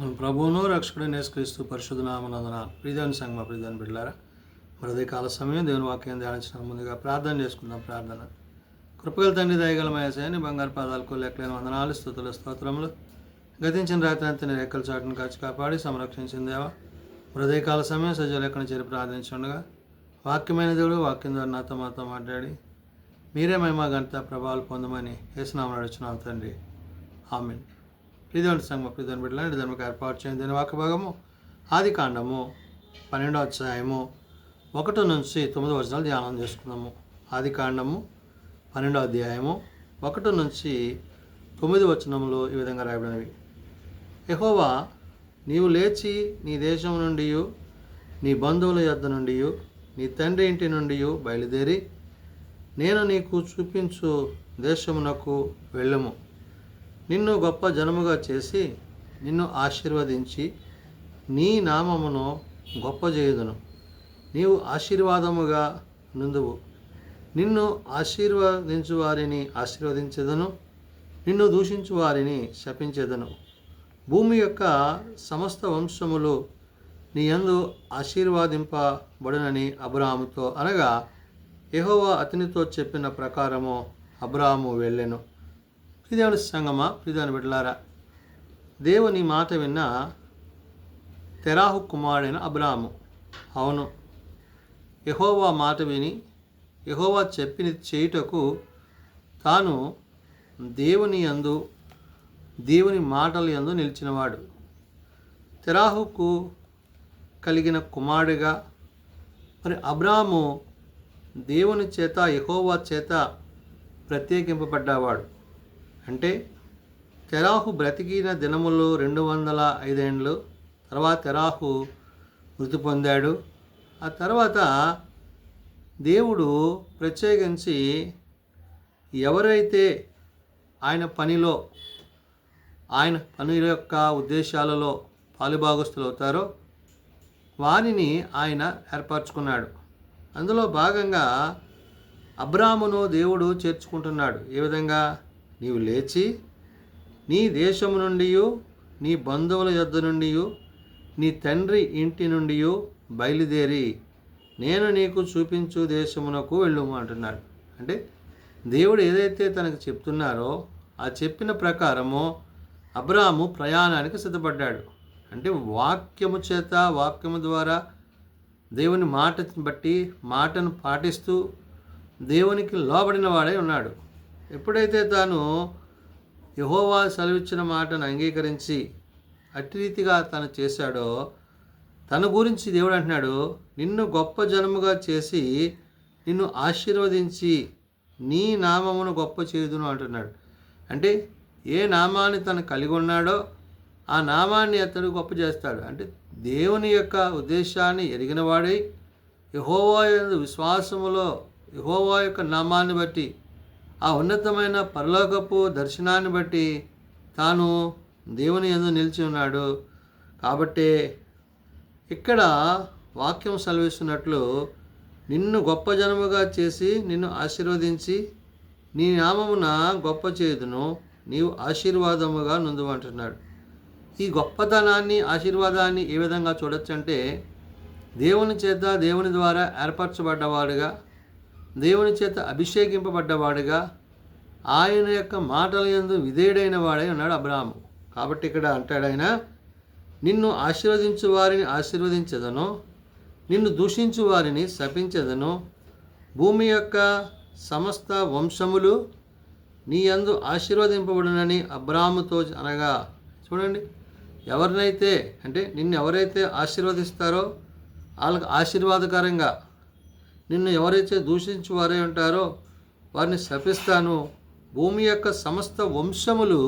మన ప్రభువును రక్షకుడైన యేసుక్రీస్తు పరిశుద్ధ నామమునందున ప్రియదేవుని సంగమ ప్రియదేవుని బిడ్డలారా, మరి కాల సమయం దేవుని వాక్యం ధ్యానించిన ముందుగా ప్రార్థన చేసుకుందాం. ప్రార్థన. కృపగల తండ్రి, దయగల మహేశాయని బంగారు పాదాలకు లెక్కలేని వందనాలు, స్తుతులు, స్తోత్రములు. గతించిన రాత్రి అంతా నీ రెక్కల చాటును కాచి కాపాడి సంరక్షించిన దేవా, కాల సమయం సజీవ లెక్కన చేరి ప్రార్థించుండగా వాక్యమైన దేవుడు వాక్యం ద్వారా నాతో మాతో మాట్లాడి మీరే మహిమ ఘనత ప్రభావాలు పొందమని యేసునామమున అడుగుచున్నాం తండ్రి. ఆమేన్. ప్రియదేవుని సంగమ ప్రియదేవుని బిడ్డలారా, ధర్మకు ఏర్పాటు చేయని దేని వాక్య భాగము ఆది కాండము 12వ అధ్యాయము 1 నుంచి 9 వచనాలు ధ్యానం చేసుకున్నాము. ఆది కాండము 12వ అధ్యాయము 1 నుంచి 9 వచనములు ఈ విధంగా రాయబడినవి. యెహోవా, నీవు లేచి నీ దేశం నుండి, నీ బంధువుల యొద్ద నుండి, నీ తండ్రి ఇంటి నుండి బయలుదేరి నేను నీకు చూపించు దేశమునకు వెళ్ళము. నిన్ను గొప్ప జనముగా చేసి నిన్ను ఆశీర్వదించి నీ నామమును గొప్ప చేయుదును. నీవు ఆశీర్వాదముగా నుందువు. నిన్ను ఆశీర్వదించు వారిని ఆశీర్వదించెదను, నిన్ను దూషించు వారిని శపించెదను. భూమి యొక్క సమస్త వంశములు నీ యందు ఆశీర్వాదింపబడునని అబ్రాహాముతో అనగా, యెహోవా అతనితో చెప్పిన ప్రకారము అబ్రాహాము వెళ్ళెను. ప్రియదేవుని సంగమా ప్రియదేవుని బిడ్డలారా, దేవుని మాట విన్న తెరాహు కుమారుడైన అబ్రాహాము, అవును, యెహోవా మాట విని యెహోవా చెప్పిన చేయుటకు తాను దేవుని మాటల యందు నిలిచినవాడు. తెరాహుకు కలిగిన కుమారుడిగా మరి అబ్రాహాము దేవుని చేత యెహోవా చేత ప్రత్యేకింపబడ్డవాడు. అంటే తెరాహు బ్రతికిన దినములు 205 ఏండ్లు. తర్వాత తెరాహు మృతి పొందాడు. ఆ తర్వాత దేవుడు ప్రత్యేకించి ఎవరైతే ఆయన పని యొక్క ఉద్దేశాలలో పాలుభాగస్తులు అవుతారో వారిని ఆయన ఏర్పరచుకున్నాడు. అందులో భాగంగా అబ్రాహామును దేవుడు చేర్చుకుంటున్నాడు. ఏ విధంగా? నీవు లేచి నీ దేశము నుండి, నీ బంధువుల యొద్ద నుండి, నీ తండ్రి ఇంటి నుండి బయలుదేరి నేను నీకు చూపించు దేశమునకు వెళ్ళుము అంటున్నాడు. అంటే దేవుడు ఏదైతే తనకు చెప్తున్నారో ఆ చెప్పిన ప్రకారము అబ్రాహాము ప్రయాణానికి సిద్ధపడ్డాడు. అంటే వాక్యము ద్వారా దేవుని మాటను బట్టి మాటను పాటిస్తూ దేవునికి లోబడిన వాడై ఉన్నాడు. ఎప్పుడైతే తాను యెహోవా సెలవిచ్చిన మాటను అంగీకరించి అట్టి రీతిగా తను చేశాడో తన గురించి దేవుడు అంటున్నాడు, నిన్ను గొప్ప జనముగా చేసి నిన్ను ఆశీర్వదించి నీ నామమును గొప్ప చేయుదును అంటున్నాడు. అంటే ఏ నామాన్ని తను కలిగి ఉన్నాడో ఆ నామాన్ని అతడు గొప్ప చేస్తాడు. అంటే దేవుని యొక్క ఉద్దేశాన్ని ఎరిగిన వాడై యెహోవా విశ్వాసములో యెహోవా యొక్క నామాన్ని బట్టి ఆ ఉన్నతమైన పరలోకపు దర్శనాన్ని బట్టి తాను దేవుని యందు నిలిచి ఉన్నాడు. కాబట్టి ఇక్కడ వాక్యం సెలవిస్తున్నట్లు నిన్ను గొప్ప జనముగా చేసి నిన్ను ఆశీర్వదించి నీ నామమున గొప్ప చేయుదును, నీవు ఆశీర్వాదముగా నుందువు అంటున్నాడు. ఈ గొప్పతనాన్ని ఆశీర్వాదాన్ని ఏ విధంగా చూడొచ్చు అంటే దేవుని చేత దేవుని ద్వారా ఏర్పరచబడ్డవాడుగా, దేవుని చేత అభిషేకింపబడ్డవాడుగా, ఆయన యొక్క మాటల యందు విధేయుడైన వాడై ఉన్నాడు అబ్రాహాము. కాబట్టి ఇక్కడ అంటాడు ఆయన, నిన్ను ఆశీర్వదించు వారిని ఆశీర్వదించెదను, నిన్ను దూషించు వారిని శపించెదను. భూమి యొక్క సమస్త వంశములు నీ యందు ఆశీర్వదింపబడునని అబ్రాహాముతో అనగా, చూడండి, ఎవరినైతే అంటే నిన్ను ఎవరైతే ఆశీర్వదిస్తారో వాళ్ళకి ఆశీర్వాదకరంగా, నిన్ను ఎవరైతే దూషించు వారే ఉంటారో వారిని శపిస్తాను. భూమి యొక్క సమస్త వంశములు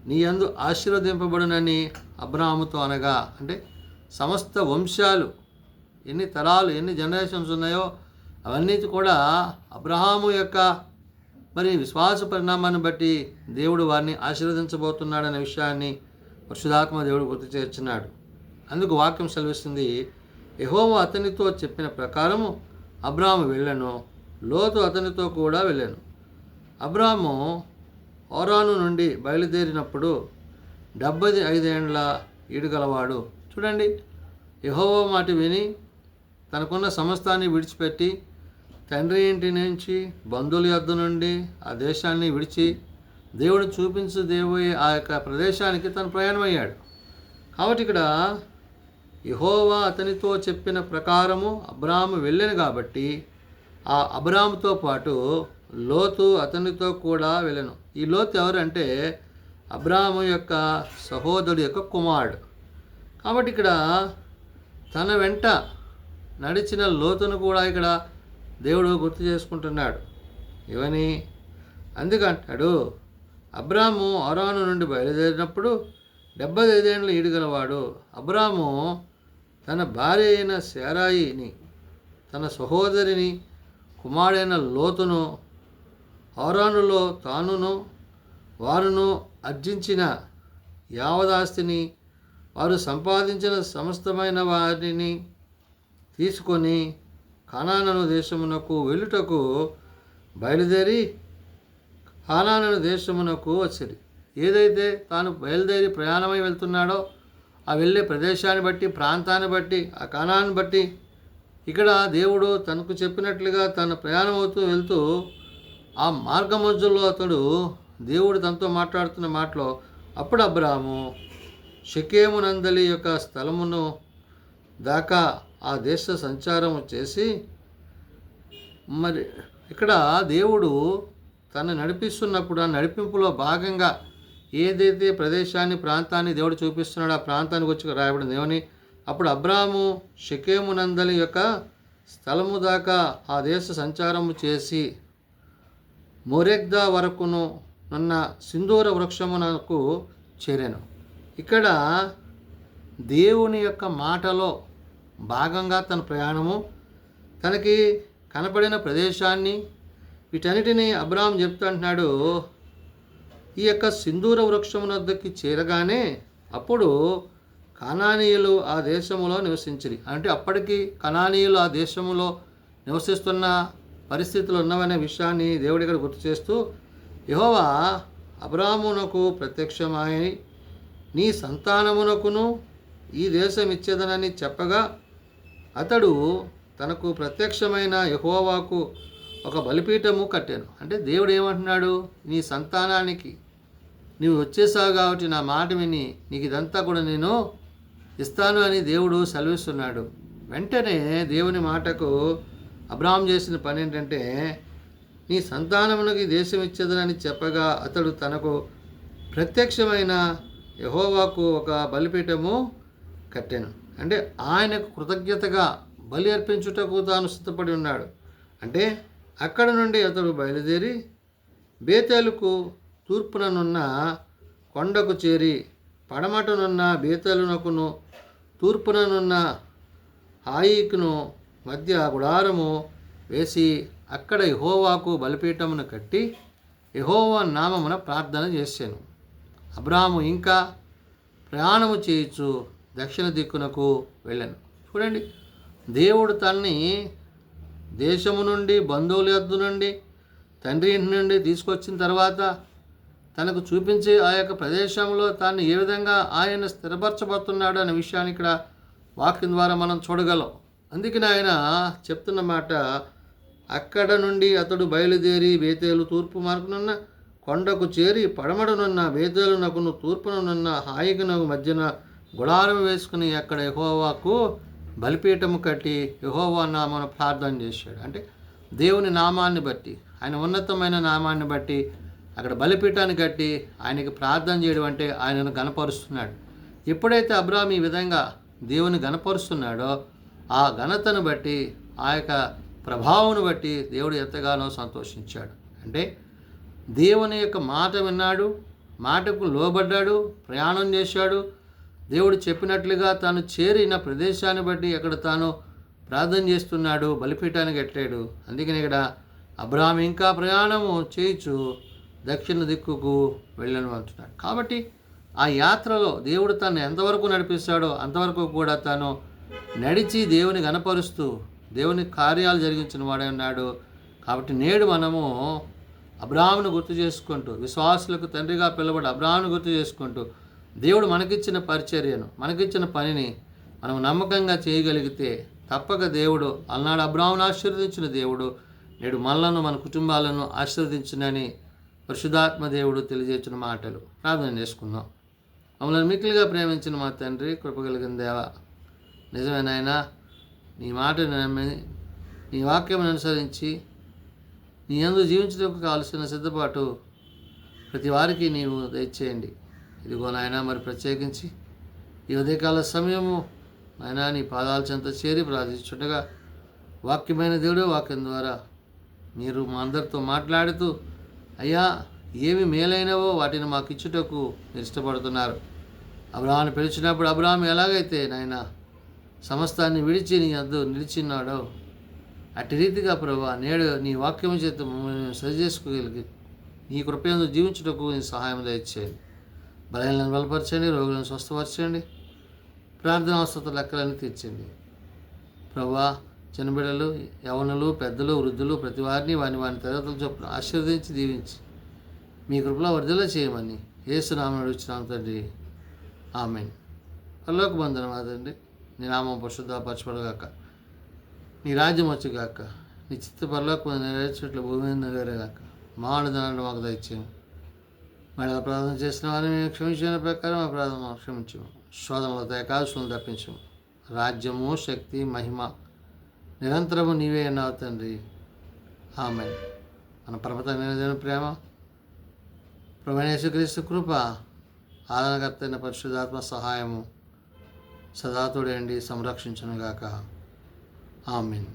నీ యందు ఆశీర్వదింపబడునని అబ్రాహాముతో అనగా, అంటే సమస్త వంశాలు, ఎన్ని తరాలు, ఎన్ని జనరేషన్స్ ఉన్నాయో అవన్నీ కూడా అబ్రహాము యొక్క మరి విశ్వాస పరిణామాన్ని బట్టి దేవుడు వారిని ఆశీర్వదించబోతున్నాడనే విషయాన్ని పరిశుద్ధాత్మ దేవుడు గుర్తు చేర్చున్నాడు. అందుకు వాక్యం సెలవిస్తుంది, యెహోవా అతనితో చెప్పిన ప్రకారము అబ్రాహాము వెళ్ళెను, లోతు అతనితో కూడా వెళ్ళాను. అబ్రాహాము హోరాను నుండి బయలుదేరినప్పుడు 75 ఏండ్ల ఈడుగలవాడు. చూడండి, యెహోవా మాట విని తనకున్న సమస్తాన్ని విడిచిపెట్టి తండ్రి ఇంటి నుంచి బంధువుల యొద్ద నుండి ఆ దేశాన్ని విడిచి దేవుడు చూపించు దేవుడి ఆ యొక్క ప్రదేశానికి తను ప్రయాణమయ్యాడు. కాబట్టి ఇక్కడ యెహోవా అతనితో చెప్పిన ప్రకారము అబ్రాము వెళ్ళాను కాబట్టి ఆ అబ్రాముతో పాటు లోతు అతనితో కూడా వెళ్ళను. ఈ లోతు ఎవరంటే అబ్రాము యొక్క సహోదరుడు యొక్క కుమారుడు. కాబట్టి ఇక్కడ తన వెంట నడిచిన లోతును కూడా ఇక్కడ దేవుడు గుర్తు చేసుకుంటున్నాడు. ఇవని అందుకంటాడు, అబ్రాము అరాను నుండి బయలుదేరినప్పుడు 75 ఏళ్ళు ఈడుగలవాడు. అబ్రాము తన భార్య అయిన శారాయిని, తన సహోదరిని, కుమారుడైన లోతును హౌరానులో తానును వారును అర్జించిన యావదాస్తిని, వారు సంపాదించిన సమస్తమైన వారిని తీసుకొని కానాను దేశమునకు వెళ్ళుటకు బయలుదేరి కానాను దేశమునకు వచ్చింది. ఏదైతే తాను బయలుదేరి ప్రయాణమై వెళ్తున్నాడో ఆ వెళ్ళే ప్రదేశాన్ని బట్టి, ప్రాంతాన్ని బట్టి, ఆ కానాన్ని బట్టి ఇక్కడ దేవుడు తనకు చెప్పినట్లుగా తన ప్రయాణం అవుతూ వెళ్తూ ఆ మార్గ మధ్యలో అతడు దేవుడు తనతో మాట్లాడుతున్న మాటలో అప్పుడు అబ్రాము షెకెమునందలి యొక్క స్థలమును దాకా ఆ దేశ సంచారం చేసి, మరి ఇక్కడ దేవుడు తను నడిపిస్తున్నప్పుడు ఆ నడిపింపులో భాగంగా ఏదైతే ప్రదేశాన్ని, ప్రాంతాన్ని దేవుడు చూపిస్తున్నాడో ఆ ప్రాంతానికి వచ్చి రాయబడింది ఏమని, అప్పుడు అబ్రాము షెకెమునందలి యొక్క స్థలము దాకా ఆ దేశ సంచారము చేసి మొరెగ్దా వరకును నున్న సింధూర వృక్షమునకు చేరాను. ఇక్కడ దేవుని యొక్క మాటలో భాగంగా తన ప్రయాణము, తనకి కనపడిన ప్రదేశాన్ని, వీటన్నిటినీ అబ్రాహాం చెప్తుంటున్నాడు. ఈ యొక్క సింధూర వృక్షమున వద్దకి చేరగానే అప్పుడు కనానీయులు ఆ దేశములో నివసించిరి. అంటే అప్పటికి కనానీయులు ఆ దేశములో నివసిస్తున్న పరిస్థితులు ఉన్నవనే విషయాన్ని దేవుడి ఇక్కడ గుర్తు చేస్తూ, యెహోవా అబ్రాహామునకు ప్రత్యక్షమై నీ సంతానమునకును ఈ దేశం ఇచ్చేదనని చెప్పగా అతడు తనకు ప్రత్యక్షమైన యెహోవాకు ఒక బలిపీఠము కట్టాను. అంటే దేవుడు ఏమంటున్నాడు, నీ సంతానానికి నీవు వచ్చేసావు కాబట్టి నా మాట విని నీకు ఇదంతా కూడా నేను ఇస్తాను అని దేవుడు సెలవిస్తున్నాడు. వెంటనే దేవుని మాటకు అబ్రాహాం చేసిన పని ఏంటంటే, నీ సంతానమునకి దేశం ఇచ్చేదనని చెప్పగా అతడు తనకు ప్రత్యక్షమైన యెహోవాకు ఒక బలిపీఠము కట్టాను. అంటే ఆయనకు కృతజ్ఞతగా బలి అర్పించుటకు తాను సిద్ధపడి ఉన్నాడు. అంటే అక్కడ నుండి అతడు బయలుదేరి బేతేలుకు తూర్పుననున్న కొండకు చేరి పడమటనున్న బేతేలునకును తూర్పుననున్న హాయికును మధ్య గుడారము వేసి అక్కడ యెహోవాకు బలిపీఠమును కట్టి యెహోవా నామమున ప్రార్థన చేశాను. అబ్రాహాము ఇంకా ప్రయాణము చేయొచ్చు దక్షిణ దిక్కునకు వెళ్ళాను. చూడండి, దేవుడు తనని దేశము నుండి, బంధువుల యొద్ద నుండి, తండ్రి ఇంటి నుండి తీసుకొచ్చిన తర్వాత తనకు చూపించే ఆ యొక్క ప్రదేశంలో తాను ఏ విధంగా ఆయన స్థిరపరచబడుతున్నాడు అనే విషయాన్ని ఇక్కడ వాక్యం ద్వారా మనం చూడగలం. అందుకని ఆయన చెప్తున్న మాట, అక్కడ నుండి అతడు బయలుదేరి బేతేలు తూర్పు మార్పునున్న కొండకు చేరి పడమటనున్న బేతేలునకును తూర్పునున్న హాయికునకు మధ్యన గుడారం వేసుకుని అక్కడ యెహోవాకు బలిపీఠము కట్టి యెహోవా నామమున ప్రార్థన చేశాడు. అంటే దేవుని నామాన్ని బట్టి, ఆయన ఉన్నతమైన నామాన్ని బట్టి అక్కడ బలిపీఠాన్ని కట్టి ఆయనకి ప్రార్థన చేయడం అంటే ఆయనను గణపరుస్తున్నాడు. ఎప్పుడైతే అబ్రాహాం ఈ విధంగా దేవుని గణపరుస్తున్నాడో ఆ ఘనతను బట్టి, ఆ యొక్క ప్రభావం బట్టి దేవుడు ఎంతగానో సంతోషించాడు. అంటే దేవుని యొక్క మాట విన్నాడు, మాటకు లోబడ్డాడు, ప్రయాణం చేశాడు. దేవుడు చెప్పినట్లుగా తాను చేరిన ప్రదేశాన్ని బట్టి అక్కడ తాను ప్రార్థన చేస్తున్నాడు, బలిపీఠానికి కట్టాడు. అందుకని ఇక్కడ అబ్రాహాం ఇంకా ప్రయాణము చేయొచ్చు దక్షిణ దిక్కుకు వెళ్ళను అంటున్నాడు. కాబట్టి ఆ యాత్రలో దేవుడు తను ఎంతవరకు నడిపిస్తాడో అంతవరకు కూడా తాను నడిచి దేవుని గణపరుస్తూ దేవుని కార్యాలు జరిగించిన వాడే ఉన్నాడు. కాబట్టి నేడు మనము అబ్రాహామును గుర్తు చేసుకుంటూ, విశ్వాసులకు తండ్రిగా పిలువబడి అబ్రాహామును గుర్తు చేసుకుంటూ దేవుడు మనకిచ్చిన పరిచర్యను, మనకిచ్చిన పనిని మనం నమ్మకంగా చేయగలిగితే తప్పక దేవుడు అలనాడు అబ్రాహామును ఆశీర్వదించిన దేవుడు నేడు మనలను, మన కుటుంబాలను ఆశీర్వదించునని పరిశుద్ధాత్మ దేవుడు తెలియజేసిన మాటలు. ప్రార్థన చేసుకుందాం. మమ్మల్ని మిక్కిలిగా ప్రేమించిన మా తండ్రి, కృపగలిగిన దేవా, నిజమేనాయనా, నీ మాటను నమ్మి నీ వాక్యం అనుసరించి నీ యందు జీవించడానికి కావలసిన సిద్ధపాటు ప్రతి వారికి నీవు దయచేయండి. ఇదిగో నాయన, మరి ప్రత్యేకించి ఈ ఉదయకాల సమయము నాయన నీ పాదాల చెంత చేరి ప్రార్థించుండగా వాక్యమైన దేవుడు వాక్యం ద్వారా మీరు మా అందరితో మాట్లాడుతూ అయ్యా ఏమి మేలైనవో వాటిని మాకు ఇచ్చుటకు మీరు ఇష్టపడుతున్నారు. అబ్రాహామును పిలిచినప్పుడు అబ్రాహాము ఎలాగైతే నాయన సమస్తాన్ని విడిచి నీ వద్ద నిలిచిన్నాడో అట్టి రీతిగా ప్రభువా నేడు నీ వాక్యం చేత మమ్మల్ని సరిచేసుకోగలిగి నీ కృపయందు జీవించుటకు నీ సహాయం దయచేయండి. బలహీనలను బలపరచండి, రోగులను స్వస్థపరచండి, ప్రార్థన అవసరత లెక్కలను తీర్చండి. ప్రభువా చిన్నబిడ్డలు, యవనులు, పెద్దలు, వృద్ధులు ప్రతి వారిని వాని తరగతుల చొప్పున ఆశీర్వదించి దీవించి మీ కృపలో వర్ధల చేయమని యేసు నామమున అడుగుచున్నాము తండ్రి, ఆమేన్. పరలోక బంధనం అదండి. నీ నామం పరిశుద్ధపరచబడుగాక, నీ రాజ్యం వచ్చుగాక, నీ చిత్త పరలోకం నెరవేర్చినట్లు భూమి మీద నెరవేరగాక. మానవుడు మాకు దయచేయం. మళ్ళీ ప్రార్థన చేసిన వారిని మేము క్షమించిన ప్రకారం ఆ ప్రార్థన క్షమించము. శోధనలతో ఏకాదశులను తప్పించము. రాజ్యము, శక్తి, మహిమ నిరంతరము నీవే అన్నావు తండ్రి, ఆమేన్. మన పరమతమైన ప్రేమ, ప్రభువైన యేసుక్రీస్తు కృప, ఆదరణకర్త అయిన పరిశుద్ధాత్మ సహాయము సదా తోడండి సంరక్షించునుగాక, ఆమేన్.